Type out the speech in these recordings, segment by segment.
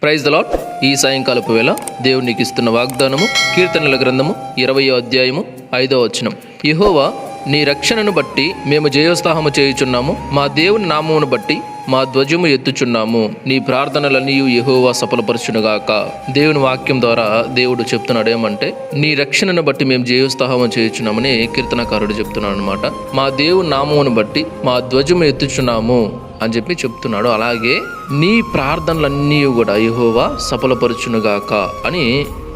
Praise the lord. ఈ సాయంకాలపు వేళ దేవుడు నీకు ఇస్తున్న వాగ్దానము కీర్తనల గ్రంథము 20వ అధ్యాయము 5వ వచనం. యెహోవా నీ రక్షణను బట్టి మేము జయోత్సాహము చేయుచున్నాము, మా దేవుని నామమును బట్టి మా ధ్వజము ఎత్తుచున్నాము. నీ ప్రార్థనలన్నీ యెహోవా సఫలపరచునుగాక. దేవుని వాక్యం ద్వారా దేవుడు చెప్తున్నాడు ఏమంటే, నీ రక్షణను బట్టి మేము జయోత్సాహము చేయుచున్నామని కీర్తనకారుడు చెప్తున్నాడు అనమాట. మా దేవుని నామమును బట్టి మా ధ్వజము ఎత్తుచున్నాము అని చెప్పి చెప్తున్నాడు. అలాగే నీ ప్రార్థనలన్నీ కూడా యెహోవా సఫలపరచునుగాక అని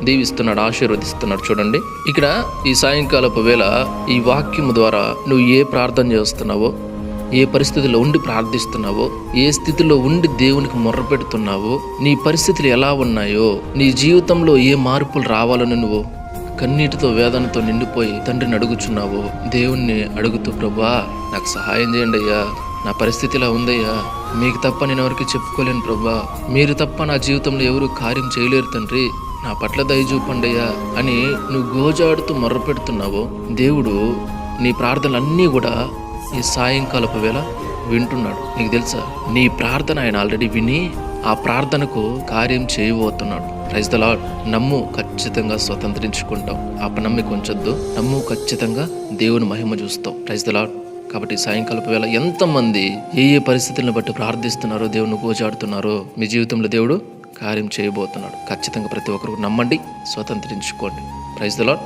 దీవిస్తున్నాడు, ఆశీర్వదిస్తున్నాడు. చూడండి, ఇక్కడ ఈ సాయంకాలపు వేళ ఈ వాక్యము ద్వారా నువ్వు ఏ ప్రార్థన చేస్తున్నావో, ఏ పరిస్థితిలో ఉండి ప్రార్థిస్తున్నావో, ఏ స్థితిలో ఉండి దేవునికి మొర్రపెడుతున్నావో, నీ పరిస్థితులు ఎలా ఉన్నాయో, నీ జీవితంలో ఏ మార్పులు రావాలని నువ్వు కన్నీటితో వేదనతో నిండిపోయి తండ్రిని అడుగుచున్నావో, దేవుణ్ణి అడుగుతూ, ప్రభా నాకు సహాయం చేయండి అయ్యా, నా పరిస్థితి ఇలా ఉందయ్యా, మీకు తప్ప నేను ఎవరికి చెప్పుకోలేను ప్రభా, మీరు తప్ప నా జీవితంలో ఎవరు కార్యం చేయలేరు తండ్రి, నా పట్ల దయ చూపండి అయ్యా అని నువ్వు గోజాడుతూ మొర్రపెడుతున్నావో, దేవుడు నీ ప్రార్థనలన్నీ కూడా ఈ సాయంకాలపు వేళ వింటున్నాడు. నీకు తెలుసా, నీ ప్రార్థన ఆయన ఆల్రెడీ విని ఆ ప్రార్థనకు కార్యం చేయబోతున్నాడు. Praise the Lord. నమ్ము, ఖచ్చితంగా స్వతంత్రించుకుంటావు. అపనమ్మిక ఉంచొద్దు, నమ్ము, ఖచ్చితంగా దేవుని మహిమ చూస్తావు. Praise the Lord. కాబట్టి సాయంకాలపు వేళ ఎంతమంది ఏ పరిస్థితులను బట్టి ప్రార్థిస్తున్నారో, దేవుని గోజాడుతున్నారో, మీ జీవితంలో దేవుడు కార్యం చేయబోతున్నాడు. ఖచ్చితంగా ప్రతి ఒక్కరు నమ్మండి, స్వతంత్రించుకోండి. Praise the lord.